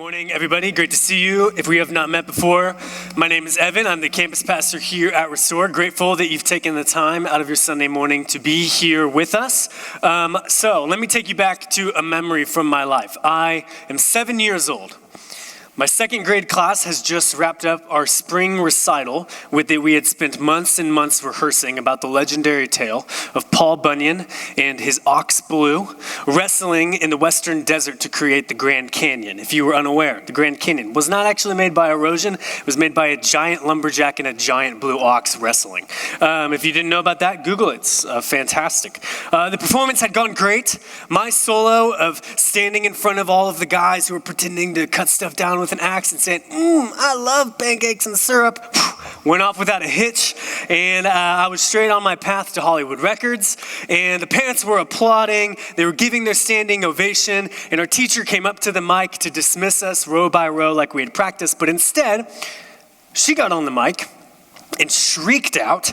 Morning, everybody. Great to see you. If we have not met before, my name is Evan. I'm the campus pastor here at Restore. Grateful that you've taken the time out of your Sunday morning to be here with us. So let me take you back to a memory from my life. I am 7 years old. My second grade class has just wrapped up our spring recital with it. We had spent months and months rehearsing about the legendary tale of Paul Bunyan and his ox Blue wrestling in the western desert to create the Grand Canyon. If you were unaware, the Grand Canyon was not actually made by erosion. It was made by a giant lumberjack and a giant blue ox wrestling. If you didn't know about that, Google it. It's fantastic. The performance had gone great. My solo of standing in front of all of the guys who were pretending to cut stuff down with an axe and saying, I love pancakes and syrup, went off without a hitch, and I was straight on my path to Hollywood Records, and the parents were applauding, they were giving their standing ovation, and our teacher came up to the mic to dismiss us row by row like we had practiced, but instead, she got on the mic and shrieked out,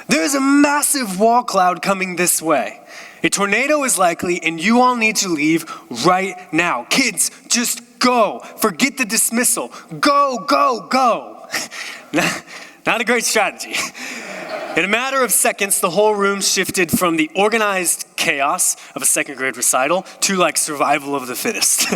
"There's a massive wall cloud coming this way. A tornado is likely, and you all need to leave right now. Kids, just go. Forget the dismissal. Go, go, go." Not a great strategy. In a matter of seconds, the whole room shifted from the organized chaos of a second grade recital to like survival of the fittest.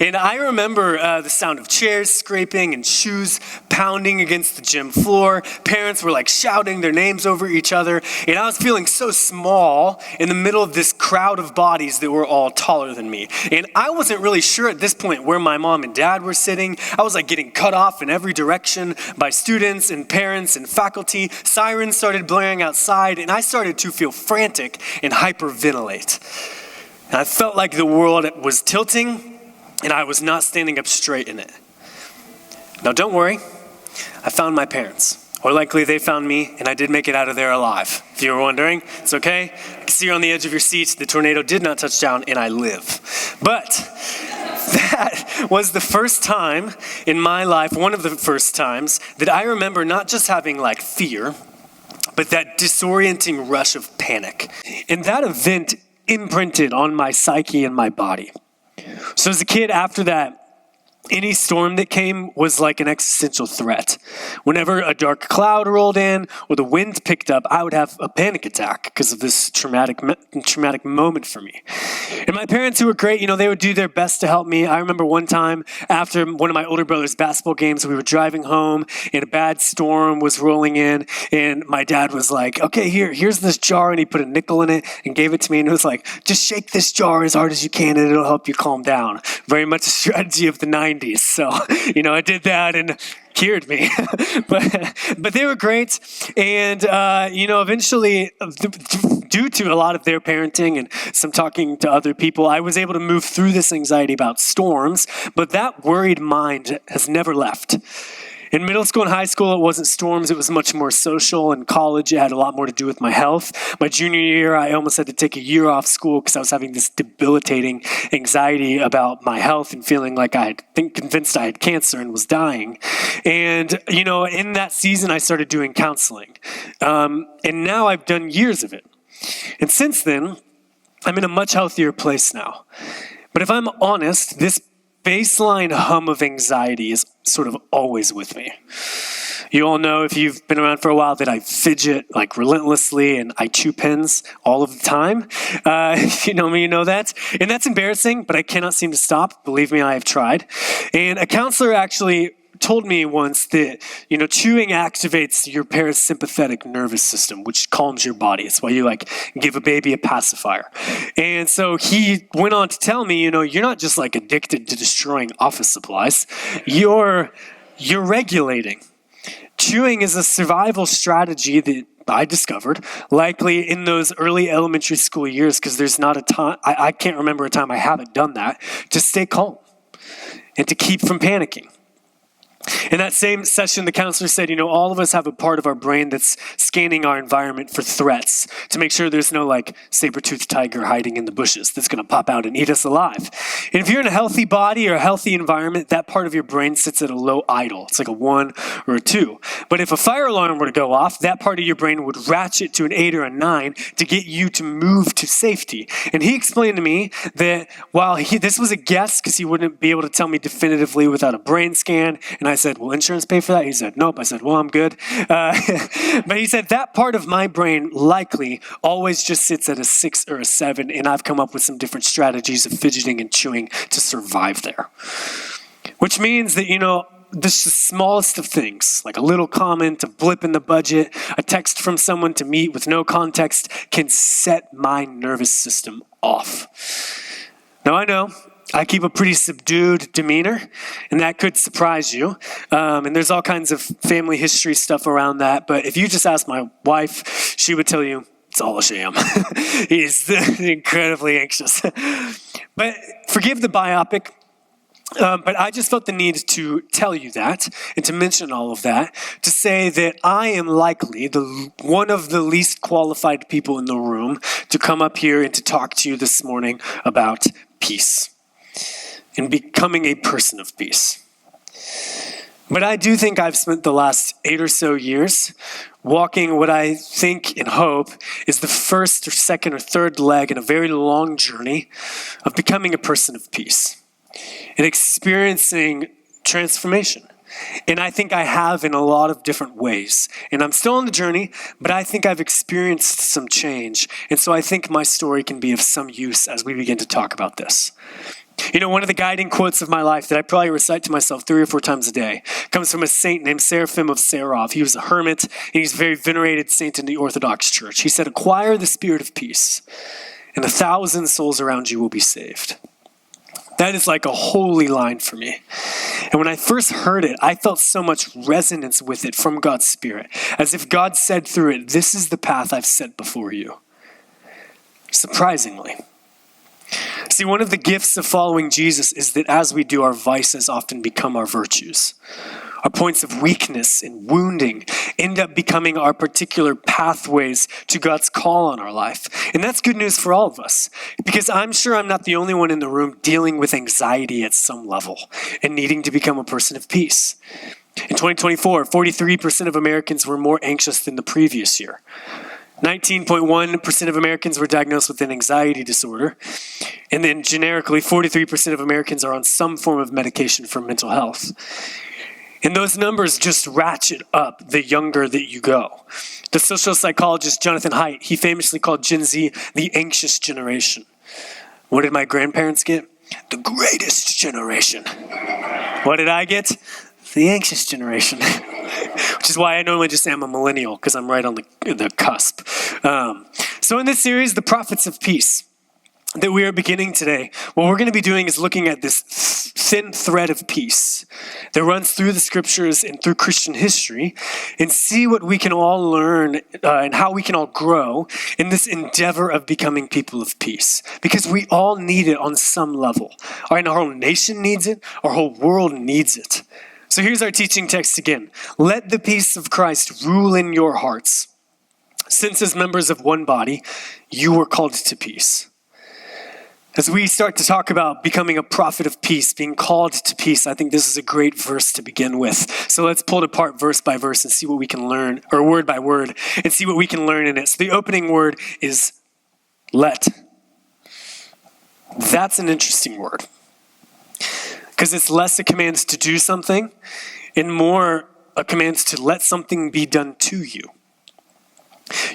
And I remember the sound of chairs scraping and shoes pounding against the gym floor. Parents were like shouting their names over each other. And I was feeling so small in the middle of this crowd of bodies that were all taller than me. And I wasn't really sure at this point where my mom and dad were sitting. I was like getting cut off in every direction by students and parents and faculty. Sirens started blaring outside, and I started to feel frantic and hyperventilate. And I felt like the world was tilting, and I was not standing up straight in it. Now, don't worry. I found my parents. Or likely they found me, and I did make it out of there alive. If you were wondering, it's okay. I can see you're on the edge of your seat. The tornado did not touch down, and I live. But that was the first time in my life, one of the first times, that I remember not just having like fear, but that disorienting rush of panic. And that event imprinted on my psyche and my body. So as a kid, after that, any storm that came was like an existential threat. Whenever a dark cloud rolled in or the wind picked up, I would have a panic attack because of this traumatic moment for me. And my parents, who were great, they would do their best to help me. I remember one time after one of my older brother's basketball games, we were driving home and a bad storm was rolling in, and my dad was like, "Okay, here's this jar," and he put a nickel in it and gave it to me, and it was like, "Just shake this jar as hard as you can and it'll help you calm down." Very much a strategy of the 90s. So, I did that and cured me. but they were great. And, eventually, due to a lot of their parenting and some talking to other people, I was able to move through this anxiety about storms. But that worried mind has never left. In middle school and high school, it wasn't storms. It was much more social. In college, it had a lot more to do with my health. My junior year, I almost had to take a year off school because I was having this debilitating anxiety about my health and feeling like convinced I had cancer and was dying. And, in that season, I started doing counseling. And now I've done years of it. And since then, I'm in a much healthier place now. But if I'm honest, this baseline hum of anxiety is sort of always with me. You all know, if you've been around for a while, that I fidget like relentlessly and I chew pens all of the time. If you know me, you know that. And that's embarrassing, but I cannot seem to stop. Believe me, I have tried. And a counselor actually told me once that, chewing activates your parasympathetic nervous system, which calms your body. It's why you give a baby a pacifier. And so he went on to tell me, you're not just addicted to destroying office supplies. You're regulating. Chewing is a survival strategy that I discovered, likely in those early elementary school years, because there's not a time, I can't remember a time I haven't done that, to stay calm and to keep from panicking. In that same session, the counselor said, all of us have a part of our brain that's scanning our environment for threats to make sure there's no saber-toothed tiger hiding in the bushes that's going to pop out and eat us alive. And if you're in a healthy body or a healthy environment, that part of your brain sits at a low idle. It's like a 1 or a 2. But if a fire alarm were to go off, that part of your brain would ratchet to an 8 or a 9 to get you to move to safety. And he explained to me that while this was a guess because he wouldn't be able to tell me definitively without a brain scan, and I said, will insurance pay for that? He said, nope. I said, well, I'm good. But he said that part of my brain likely always just sits at a 6 or a 7, and I've come up with some different strategies of fidgeting and chewing to survive there. Which means that, this the smallest of things, like a little comment, a blip in the budget, a text from someone to meet with no context can set my nervous system off. Now, I know I keep a pretty subdued demeanor, and that could surprise you. And there's all kinds of family history stuff around that. But if you just ask my wife, she would tell you it's all a sham. He's incredibly anxious. But forgive the biopic. But I just felt the need to tell you that and to mention all of that, to say that I am likely one of the least qualified people in the room to come up here and to talk to you this morning about peace and becoming a person of peace. But I do think I've spent the last 8 or so years walking what I think and hope is the first or second or third leg in a very long journey of becoming a person of peace and experiencing transformation. And I think I have in a lot of different ways. And I'm still on the journey, but I think I've experienced some change. And so I think my story can be of some use as we begin to talk about this. One of the guiding quotes of my life that I probably recite to myself 3 or 4 times a day comes from a saint named Seraphim of Sarov. He was a hermit, and he's a very venerated saint in the Orthodox Church. He said, acquire the spirit of peace, and 1,000 souls around you will be saved. That is like a holy line for me. And when I first heard it, I felt so much resonance with it from God's Spirit, as if God said through it, this is the path I've set before you. Surprisingly. See, one of the gifts of following Jesus is that as we do, our vices often become our virtues. Our points of weakness and wounding end up becoming our particular pathways to God's call on our life. And that's good news for all of us, because I'm sure I'm not the only one in the room dealing with anxiety at some level and needing to become a person of peace. In 2024, 43% of Americans were more anxious than the previous year. 19.1% of Americans were diagnosed with an anxiety disorder. And then generically, 43% of Americans are on some form of medication for mental health. And those numbers just ratchet up the younger that you go. The social psychologist Jonathan Haidt, he famously called Gen Z the anxious generation. What did my grandparents get? The greatest generation. What did I get? The anxious generation. Which is why I normally just say I'm a millennial, because I'm right on the cusp. So in this series, The Prophets of Peace, that we are beginning today, what we're going to be doing is looking at this thin thread of peace that runs through the scriptures and through Christian history, and see what we can all learn and how we can all grow in this endeavor of becoming people of peace. Because we all need it on some level. Our whole nation needs it. Our whole world needs it. So here's our teaching text again. Let the peace of Christ rule in your hearts. Since as members of one body, you were called to peace. As we start to talk about becoming a prophet of peace, being called to peace, I think this is a great verse to begin with. So let's pull it apart verse by verse and see what we can learn, or word by word, and see what we can learn in it. So the opening word is let. That's an interesting word, because it's less a command to do something and more a command to let something be done to you.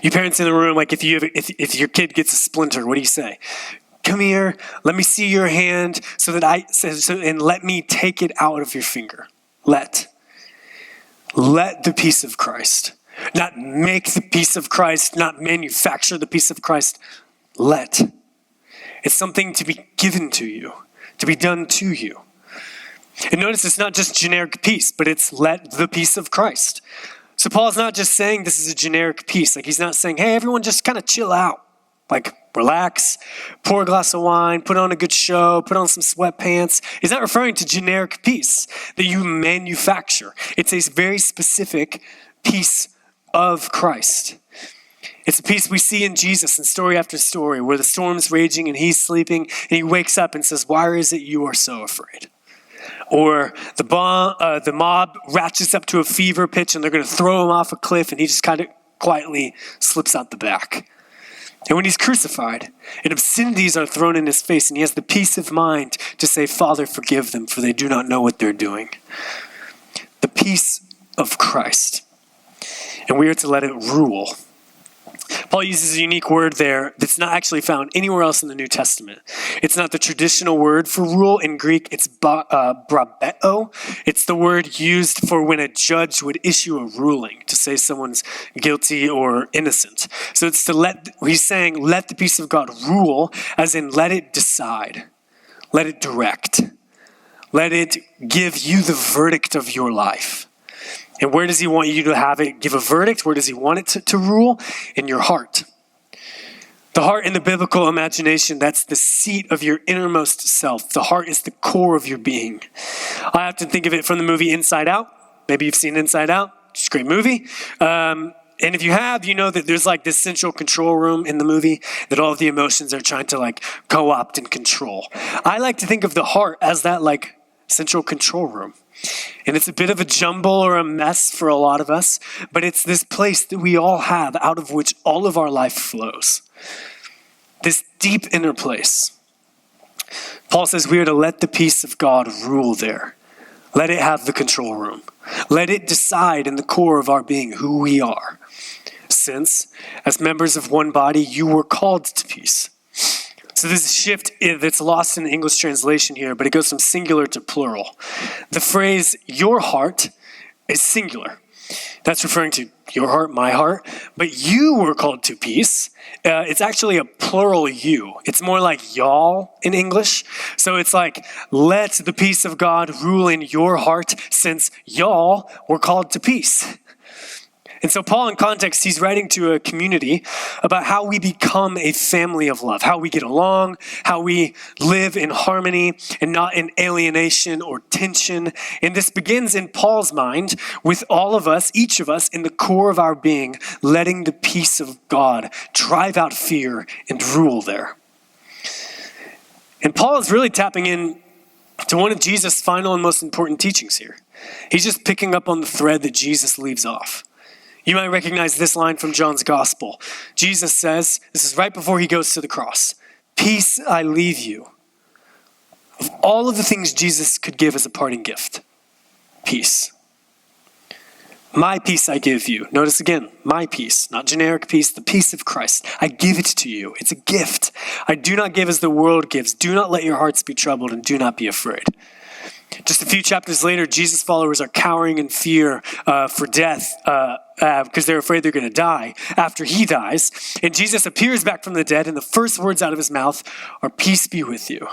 You parents in the room, like if your kid gets a splinter, what do you say? Come here, let me see your hand and let me take it out of your finger. Let the peace of Christ. Not make the peace of Christ, not manufacture the peace of Christ. Let. It's something to be given to you, to be done to you. And notice it's not just generic peace, but it's let the peace of Christ. So Paul's not just saying this is a generic peace. Like he's not saying, hey, everyone just kind of chill out. like relax, pour a glass of wine, put on a good show, put on some sweatpants. He's not referring to generic peace that you manufacture. It's a very specific peace of Christ. It's a peace we see in Jesus in story after story, where the storm's raging and he's sleeping and he wakes up and says, "Why is it you are so afraid?" Or the mob ratchets up to a fever pitch and they're going to throw him off a cliff and he just kind of quietly slips out the back. And when he's crucified, and obscenities are thrown in his face, and he has the peace of mind to say, "Father, forgive them, for they do not know what they're doing." The peace of Christ. And we are to let it rule. Paul uses a unique word there that's not actually found anywhere else in the New Testament. It's not the traditional word for rule. In Greek, it's brabeo. It's the word used for when a judge would issue a ruling to say someone's guilty or innocent. So it's he's saying, let the peace of God rule, as in let it decide, let it direct, let it give you the verdict of your life. And where does he want you to have it give a verdict? Where does he want it to rule? In your heart. The heart in the biblical imagination, that's the seat of your innermost self. The heart is the core of your being. I have to think of it from the movie Inside Out. Maybe you've seen Inside Out. It's a great movie. And if you have, you know that there's like this central control room in the movie that all of the emotions are trying to like co-opt and control. I like to think of the heart as that like central control room. And it's a bit of a jumble or a mess for a lot of us, but it's this place that we all have out of which all of our life flows. This deep inner place. Paul says we are to let the peace of God rule there. Let it have the control room. Let it decide in the core of our being who we are. Since, as members of one body, you were called to peace. So there's a shift that's lost in the English translation here, but it goes from singular to plural. The phrase, your heart, is singular. That's referring to your heart, my heart. But you were called to peace. It's actually a plural you. It's more like y'all in English. So it's like, let the peace of God rule in your heart, since y'all were called to peace. And so Paul, in context, he's writing to a community about how we become a family of love, how we get along, how we live in harmony and not in alienation or tension. And this begins in Paul's mind with all of us, each of us, in the core of our being, letting the peace of God drive out fear and rule there. And Paul is really tapping in to one of Jesus' final and most important teachings here. He's just picking up on the thread that Jesus leaves off. You might recognize this line from John's gospel. Jesus says, this is right before he goes to the cross, "Peace I leave you." Of all of the things Jesus could give as a parting gift, peace. My peace I give you. Notice again, my peace, not generic peace, the peace of Christ. I give it to you. It's a gift. I do not give as the world gives. Do not let your hearts be troubled and do not be afraid. Just a few chapters later, Jesus' followers are cowering in fear for death because they're afraid they're going to die after he dies. And Jesus appears back from the dead, and the first words out of his mouth are, "Peace be with you."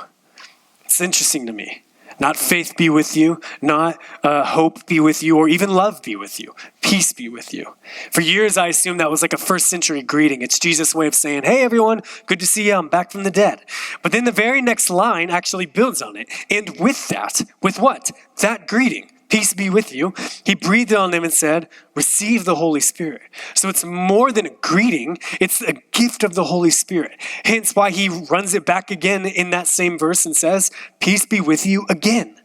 It's interesting to me. Not faith be with you, not hope be with you, or even love be with you. Peace be with you. For years, I assumed that was like a first century greeting. It's Jesus' way of saying, "Hey, everyone, good to see you. I'm back from the dead." But then the very next line actually builds on it. And with that, with what? That greeting. Peace be with you. He breathed on them and said, "Receive the Holy Spirit." So it's more than a greeting. It's a gift of the Holy Spirit. Hence why he runs it back again in that same verse and says, "Peace be with you" again.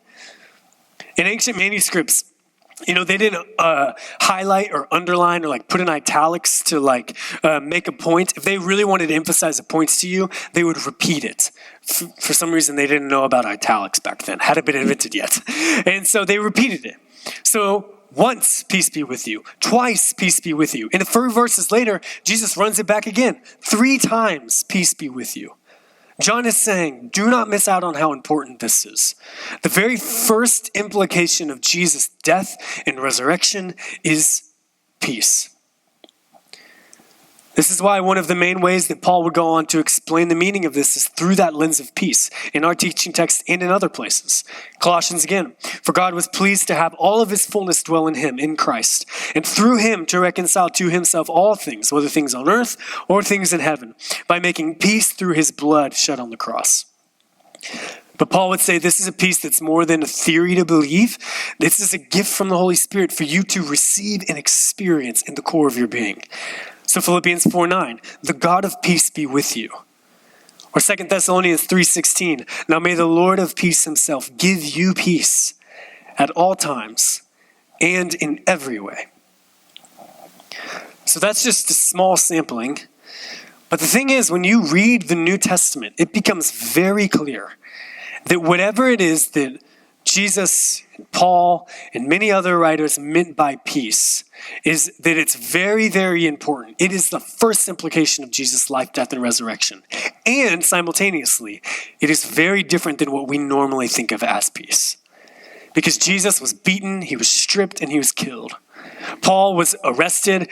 In ancient manuscripts, they didn't highlight or underline or like put in italics to like make a point. If they really wanted to emphasize a point to you, they would repeat it. For some reason, they didn't know about italics back then. Hadn't been invented yet. And so they repeated it. So once, "Peace be with you." Twice, "Peace be with you." And a few verses later, Jesus runs it back again. 3 times, "Peace be with you." John is saying, do not miss out on how important this is. The very first implication of Jesus' death and resurrection is peace. This is why one of the main ways that Paul would go on to explain the meaning of this is through that lens of peace in our teaching text and in other places. Colossians again, For God was pleased to have all of his fullness dwell in him, in Christ, and through him to reconcile to himself all things, whether things on earth or things in heaven, by making peace through his blood shed on the cross. But Paul would say this is a peace that's more than a theory to believe. This is a gift from the Holy Spirit for you to receive and experience in the core of your being. So Philippians 4:9, the God of peace be with you. Or 2 Thessalonians 3:16, now may the Lord of peace himself give you peace at all times and in every way. So that's just a small sampling. But the thing is, when you read the New Testament, it becomes very clear that whatever it is that Jesus and Paul and many other writers meant by peace is that it's very, very important. It is the first implication of Jesus' life, death, and resurrection. And simultaneously, it is very different than what we normally think of as peace. Because Jesus was beaten, he was stripped, and he was killed. Paul was arrested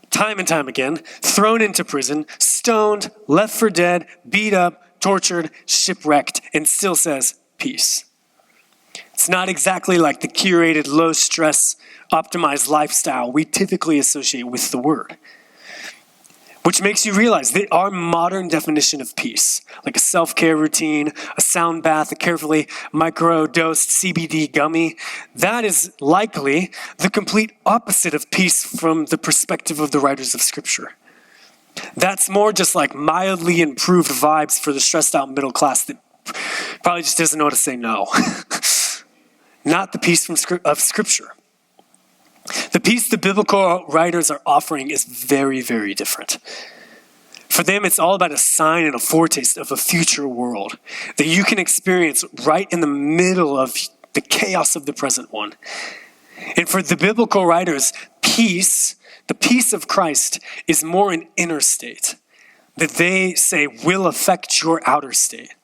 time and time again, thrown into prison, stoned, left for dead, beat up, tortured, shipwrecked, and still says peace. It's not exactly like the curated, low-stress, optimized lifestyle we typically associate with the word. Which makes you realize that our modern definition of peace, like a self-care routine, a sound bath, a carefully micro-dosed CBD gummy, that is likely the complete opposite of peace from the perspective of the writers of Scripture. That's more just like mildly improved vibes for the stressed out middle class that probably just doesn't know how to say no. Not the peace of Scripture. The peace the biblical writers are offering is very, very different. For them, it's all about a sign and a foretaste of a future world that you can experience right in the middle of the chaos of the present one. And for the biblical writers, peace, the peace of Christ, is more an inner state that they say will affect your outer state,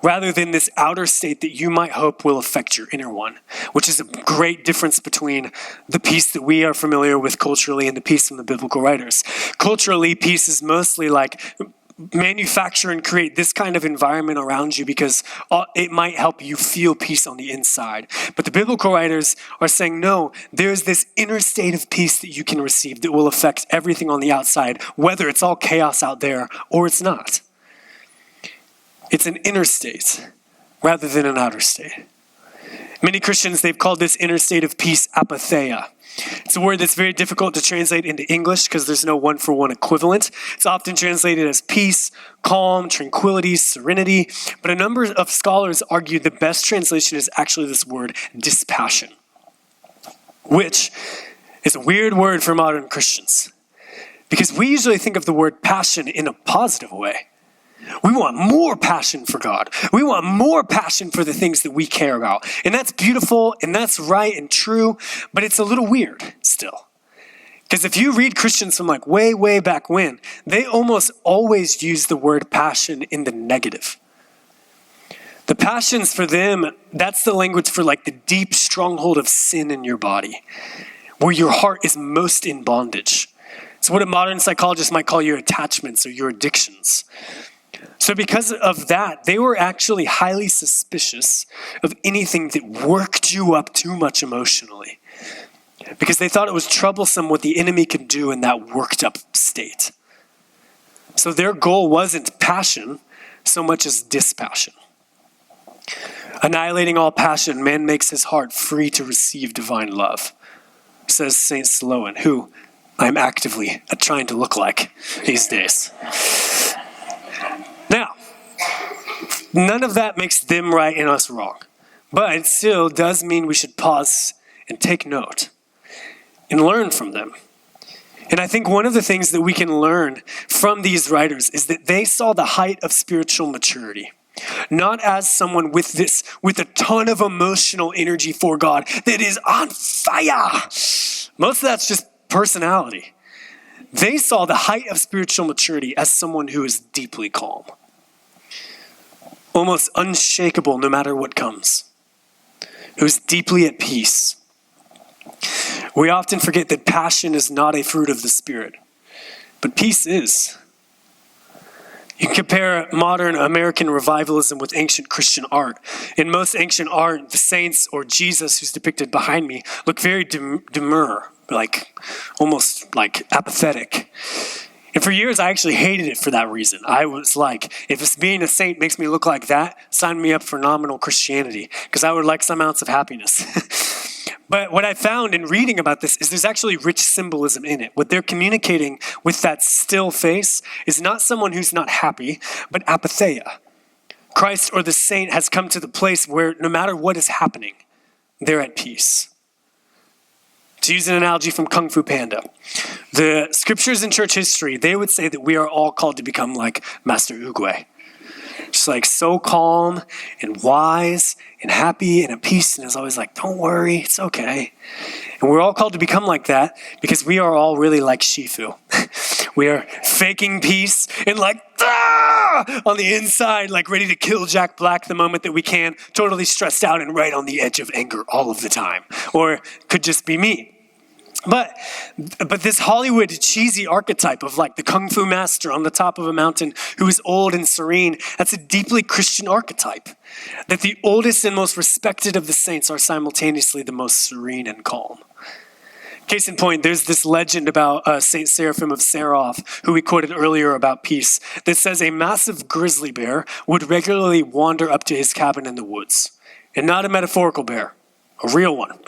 rather than this outer state that you might hope will affect your inner one, which is a great difference between the peace that we are familiar with culturally and the peace from the biblical writers. Culturally, peace is mostly like manufacture and create this kind of environment around you because it might help you feel peace on the inside. But the biblical writers are saying, no, there's this inner state of peace that you can receive that will affect everything on the outside, whether it's all chaos out there or it's not. It's an inner state rather than an outer state. Many Christians, they've called this inner state of peace apatheia. It's a word that's very difficult to translate into English because there's no one-for-one equivalent. It's often translated as peace, calm, tranquility, serenity. But a number of scholars argue the best translation is actually this word, dispassion, which is a weird word for modern Christians because we usually think of the word passion in a positive way. We want more passion for God. We want more passion for the things that we care about. And that's beautiful and that's right and true, but it's a little weird still. Because if you read Christians from like way, way back when, they almost always use the word passion in the negative. The passions for them, that's the language for like the deep stronghold of sin in your body, where your heart is most in bondage. It's what a modern psychologist might call your attachments or your addictions. So because of that, they were actually highly suspicious of anything that worked you up too much emotionally, because they thought it was troublesome what the enemy could do in that worked up state. So their goal wasn't passion so much as dispassion. Annihilating all passion, man makes his heart free to receive divine love, says St. Sloan, who I'm actively trying to look like these days. Now, none of that makes them right and us wrong, but it still does mean we should pause and take note and learn from them. And I think one of the things that we can learn from these writers is that they saw the height of spiritual maturity, not as someone with a ton of emotional energy for God that is on fire. Most of that's just personality. They saw the height of spiritual maturity as someone who is deeply calm, almost unshakable no matter what comes, who's deeply at peace. We often forget that passion is not a fruit of the Spirit, but peace is. You can compare modern American revivalism with ancient Christian art. In most ancient art, the saints or Jesus, who's depicted behind me, look very demure, like almost like apathetic. And for years, I actually hated it for that reason. I was like, if it's being a saint makes me look like that, sign me up for nominal Christianity, because I would like some ounce of happiness. But what I found in reading about this is there's actually rich symbolism in it. What they're communicating with that still face is not someone who's not happy, but apatheia. Christ or the saint has come to the place where no matter what is happening, they're at peace. To use an analogy from Kung Fu Panda, the scriptures in church history, they would say that we are all called to become like Master Oogway. Just like so calm and wise and happy and at peace, and is always like, don't worry, it's okay. And we're all called to become like that because we are all really like Shifu. We are faking peace and like, on the inside, like ready to kill Jack Black the moment that we can, totally stressed out and right on the edge of anger all of the time. Or it could just be me. But this Hollywood cheesy archetype of like the Kung Fu master on the top of a mountain who is old and serene, that's a deeply Christian archetype. That the oldest and most respected of the saints are simultaneously the most serene and calm. Case in point, there's this legend about Saint Seraphim of Saroff, who we quoted earlier about peace, that says a massive grizzly bear would regularly wander up to his cabin in the woods. And not a metaphorical bear, a real one.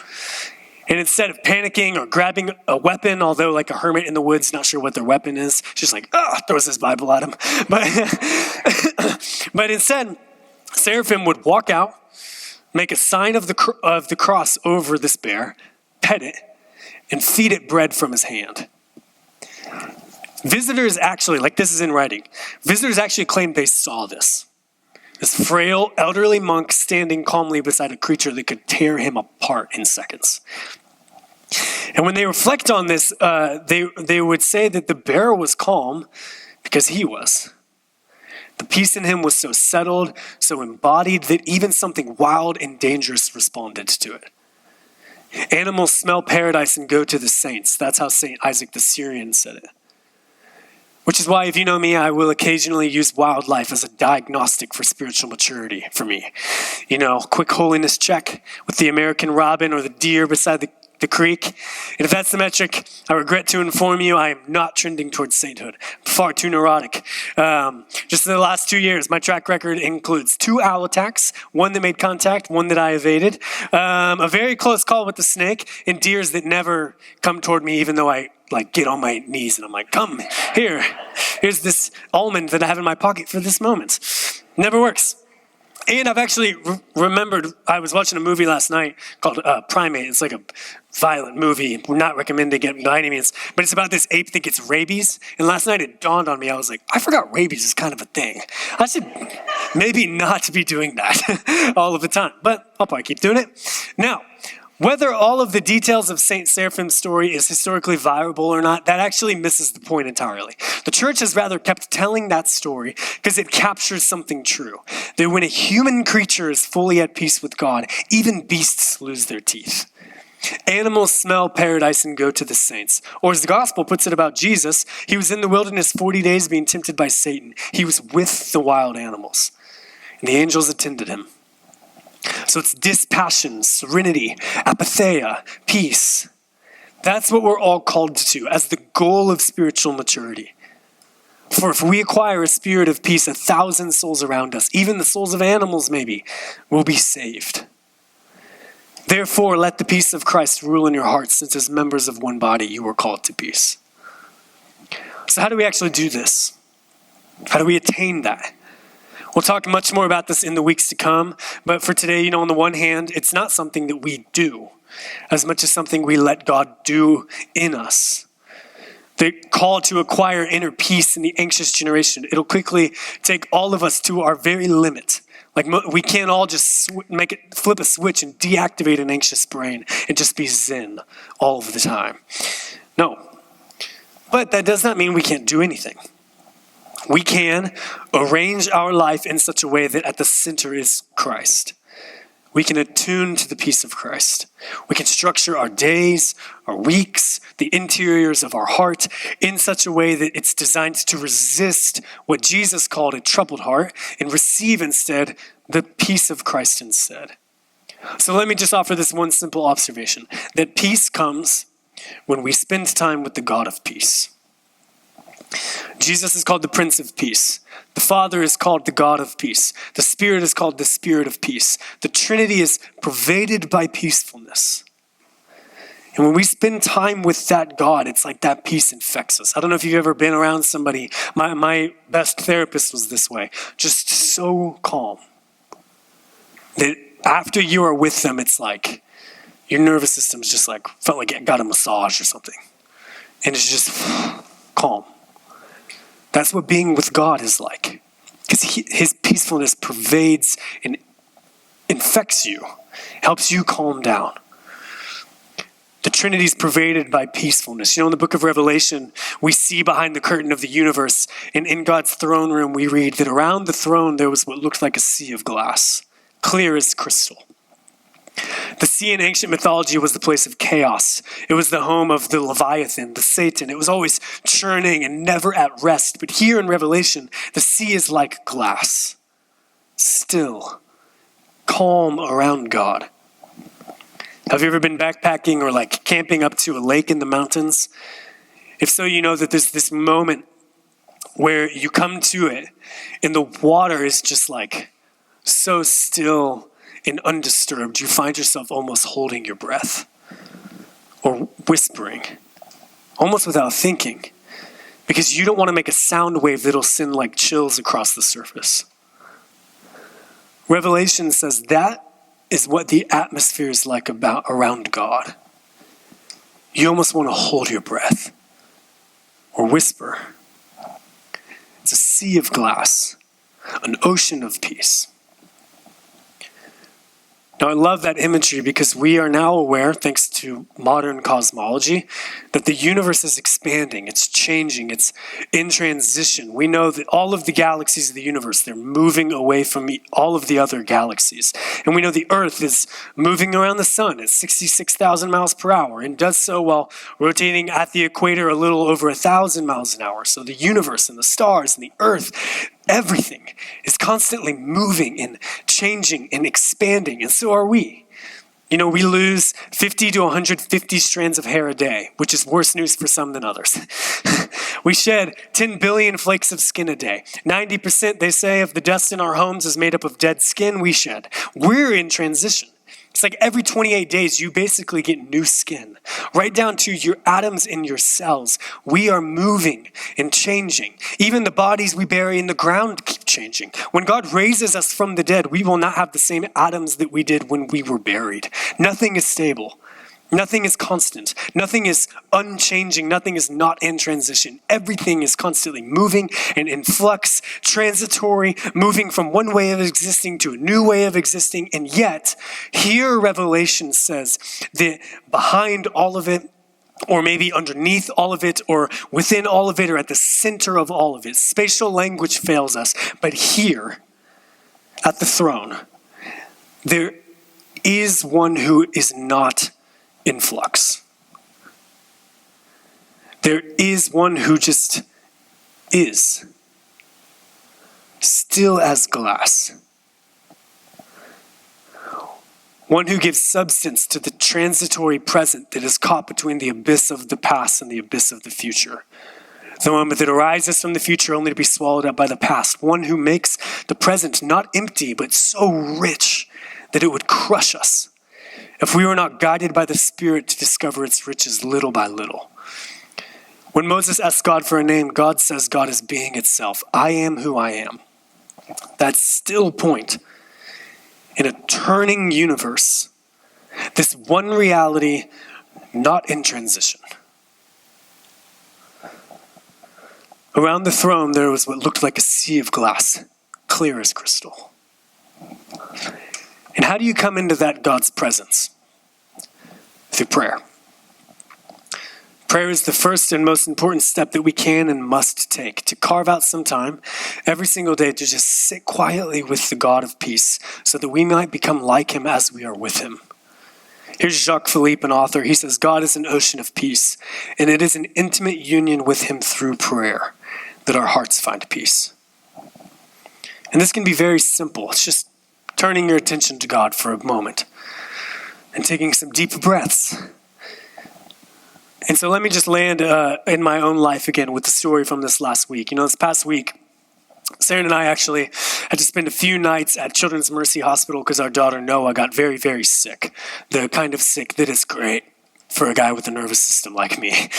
And instead of panicking or grabbing a weapon, although like a hermit in the woods, not sure what their weapon is, just like, throws his Bible at him. But instead, Seraphim would walk out, make a sign of the cross over this bear, pet it, and feed it bread from his hand. Visitors actually, like this is in writing, visitors actually claimed they saw this. This frail, elderly monk standing calmly beside a creature that could tear him apart in seconds. And when they reflect on this, they would say that the bear was calm because he was. The peace in him was so settled, so embodied, that even something wild and dangerous responded to it. Animals smell paradise and go to the saints. That's how St. Isaac the Syrian said it. Which is why, if you know me, I will occasionally use wildlife as a diagnostic for spiritual maturity for me. You know, quick holiness check with the American robin or the deer beside the creek. And if that's the metric, I regret to inform you, I am not trending towards sainthood. I'm far too neurotic. Just in the last 2 years, my track record includes 2 owl attacks, one that made contact, one that I evaded, a very close call with the snake, and deers that never come toward me even though I like get on my knees and I'm like, come here. Here's this almond that I have in my pocket for this moment. Never works. And I've actually remembered, I was watching a movie last night called Primate. It's like a violent movie. We're not recommending it by any means. But it's about this ape that gets rabies. And last night it dawned on me. I was like, I forgot rabies is kind of a thing. I should maybe not be doing that all of the time. But I'll probably keep doing it. Now, whether all of the details of St. Seraphim's story is historically viable or not, that actually misses the point entirely. The church has rather kept telling that story because it captures something true. That when a human creature is fully at peace with God, even beasts lose their teeth. Animals smell paradise and go to the saints. Or as the gospel puts it about Jesus, he was in the wilderness 40 days being tempted by Satan. He was with the wild animals. And the angels attended him. So it's dispassion, serenity, apatheia, peace. That's what we're all called to as the goal of spiritual maturity. For if we acquire a spirit of peace, 1,000 souls around us, even the souls of animals maybe, will be saved. Therefore, let the peace of Christ rule in your hearts, since as members of one body you were called to peace. So how do we actually do this? How do we attain that? We'll talk much more about this in the weeks to come, but for today, on the one hand, it's not something that we do as much as something we let God do in us. The call to acquire inner peace in the anxious generation, it'll quickly take all of us to our very limit. Like we can't all just flip a switch and deactivate an anxious brain and just be zen all of the time. No, but that does not mean we can't do anything. We can arrange our life in such a way that at the center is Christ. we can attune to the peace of Christ. We can structure our days, our weeks, the interiors of our heart in such a way that it's designed to resist what Jesus called a troubled heart and receive instead the peace of Christ instead. So let me just offer this one simple observation, that peace comes when we spend time with the God of peace. Jesus is called the Prince of Peace. The Father is called the God of peace. The Spirit is called the Spirit of peace. The Trinity is pervaded by peacefulness. And when we spend time with that God, it's like that peace infects us. I don't know if you've ever been around somebody. My best therapist was this way, just so calm that after you are with them, it's like your nervous system's just like, felt like it got a massage or something. And it's just calm. That's what being with God is like. Because his peacefulness pervades and infects you, helps you calm down. The Trinity is pervaded by peacefulness. In the book of Revelation, we see behind the curtain of the universe, and in God's throne room, we read that around the throne there was what looked like a sea of glass, clear as crystal. The sea in ancient mythology was the place of chaos. It was the home of the Leviathan, the Satan. It was always churning and never at rest. But here in Revelation, the sea is like glass, still, calm around God. Have you ever been backpacking or like camping up to a lake in the mountains? If so, you know that there's this moment where you come to it and the water is just like so still and undisturbed, you find yourself almost holding your breath or whispering, almost without thinking, because you don't want to make a sound wave that'll send like chills across the surface. Revelation says that is what the atmosphere is like around God. You almost want to hold your breath or whisper. It's a sea of glass, an ocean of peace. Now, I love that imagery because we are now aware, thanks to modern cosmology, that the universe is expanding, it's changing, it's in transition. We know that all of the galaxies of the universe, they're moving away from all of the other galaxies. And we know the Earth is moving around the sun at 66,000 miles per hour and does so while rotating at the equator a little over 1,000 miles an hour. So the universe and the stars and the Earth, everything is constantly moving and changing and expanding, and so are we. We lose 50 to 150 strands of hair a day, which is worse news for some than others. We shed 10 billion flakes of skin a day. 90%, they say, of the dust in our homes is made up of dead skin we shed. We're in transition. It's like every 28 days, you basically get new skin, right down to your atoms in your cells. We are moving and changing. Even the bodies we bury in the ground keep changing. When God raises us from the dead, we will not have the same atoms that we did when we were buried. Nothing is stable. Nothing is constant. Nothing is unchanging. Nothing is not in transition. Everything is constantly moving and in flux, transitory, moving from one way of existing to a new way of existing. And yet, here Revelation says that behind all of it, or maybe underneath all of it, or within all of it, or at the center of all of it, spatial language fails us. But here, at the throne, there is one who is not in flux. There is one who just is, still as glass. One who gives substance to the transitory present that is caught between the abyss of the past and the abyss of the future. The moment that arises from the future only to be swallowed up by the past. One who makes the present not empty, but so rich that it would crush us if we were not guided by the Spirit to discover its riches little by little. When Moses asks God for a name, God says God is being itself. I am who I am. That still point in a turning universe, this one reality not in transition. Around the throne there was what looked like a sea of glass, clear as crystal. And how do you come into that God's presence? Through prayer. Prayer is the first and most important step that we can and must take, to carve out some time every single day to just sit quietly with the God of peace so that we might become like him as we are with him. Here's Jacques Philippe, an author. He says, God is an ocean of peace, and it is an intimate union with him through prayer that our hearts find peace. And this can be very simple. It's just turning your attention to God for a moment and taking some deep breaths. And so let me just land in my own life again with the story from this last week. This past week, Sarah and I actually had to spend a few nights at Children's Mercy Hospital because our daughter Noah got very, very sick. The kind of sick that is great for a guy with a nervous system like me.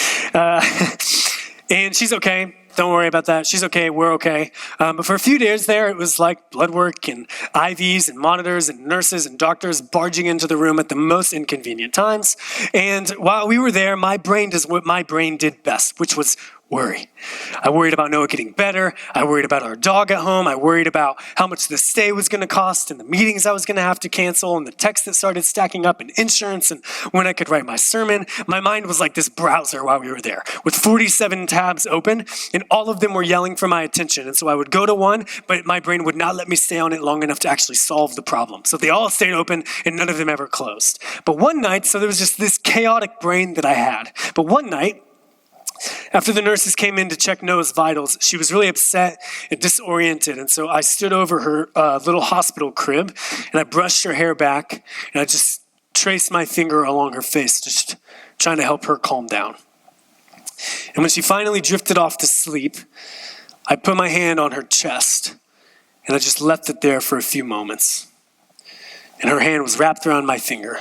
And she's okay. Don't worry about that. She's okay. We're okay. But for a few days there, it was like blood work and IVs and monitors and nurses and doctors barging into the room at the most inconvenient times. And while we were there, my brain does what my brain did best, which was worry. I worried about Noah getting better. I worried about our dog at home. I worried about how much the stay was going to cost and the meetings I was going to have to cancel and the texts that started stacking up and insurance and when I could write my sermon. My mind was like this browser while we were there with 47 tabs open, and all of them were yelling for my attention. And so I would go to one, but my brain would not let me stay on it long enough to actually solve the problem. So they all stayed open and none of them ever closed. But one night, so there was just this chaotic brain that I had. But one night, after the nurses came in to check Noah's vitals, she was really upset and disoriented. And so I stood over her little hospital crib and I brushed her hair back and I just traced my finger along her face, just trying to help her calm down. And when she finally drifted off to sleep, I put my hand on her chest and I just left it there for a few moments. And her hand was wrapped around my finger.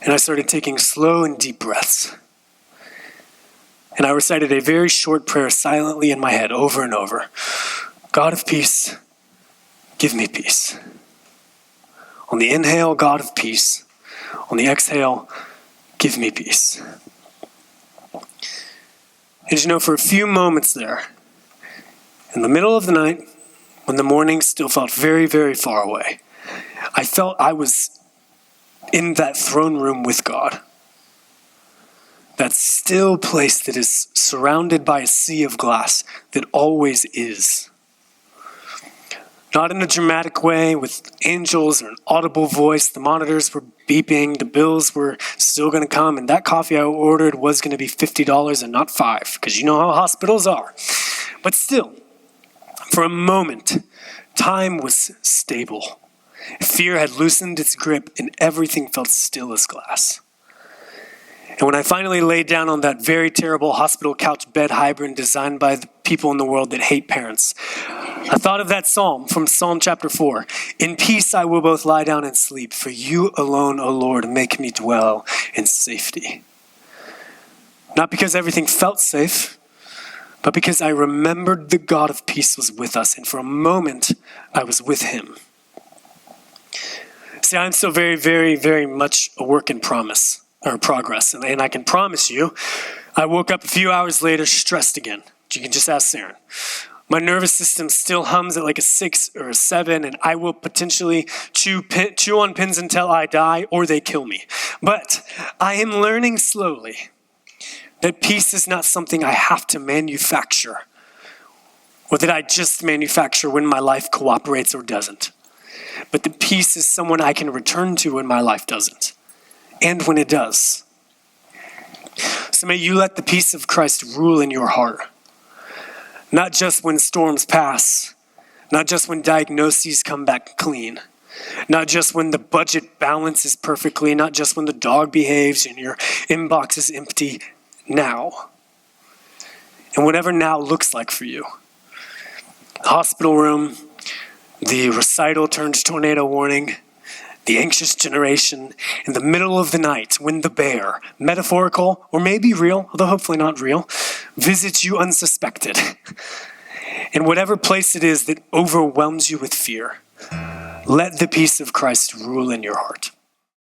And I started taking slow and deep breaths. And I recited a very short prayer silently in my head over and over. God of peace, give me peace. On the inhale, God of peace. On the exhale, give me peace. And for a few moments there, in the middle of the night, when the morning still felt very, very far away, I felt I was in that throne room with God. That still place that is surrounded by a sea of glass that always is. Not in a dramatic way with angels or an audible voice. The monitors were beeping, the bills were still going to come, and that coffee I ordered was going to be $50 and not $5, because you know how hospitals are. But still, for a moment, time was stable. Fear had loosened its grip and everything felt still as glass. And when I finally laid down on that very terrible hospital couch bed hybrid designed by the people in the world that hate parents, I thought of that psalm from Psalm chapter 4. In peace I will both lie down and sleep, for you alone, O Lord, make me dwell in safety. Not because everything felt safe, but because I remembered the God of peace was with us, and for a moment I was with him. See, I'm still very, very, very much a work in progress. And I can promise you, I woke up a few hours later stressed again. You can just ask Sarah. My nervous system still hums at like a 6 or a 7, and I will potentially chew on pins until I die or they kill me. But I am learning slowly that peace is not something I have to manufacture, or that I just manufacture when my life cooperates or doesn't. But the peace is someone I can return to when my life doesn't. And when it does. So may you let the peace of Christ rule in your heart. Not just when storms pass. Not just when diagnoses come back clean. Not just when the budget balances perfectly. Not just when the dog behaves and your inbox is empty. Now. And whatever now looks like for you. The hospital room. The recital turned tornado warning. The anxious generation, in the middle of the night, when the bear, metaphorical or maybe real, although hopefully not real, visits you unsuspected. In whatever place it is that overwhelms you with fear, let the peace of Christ rule in your heart.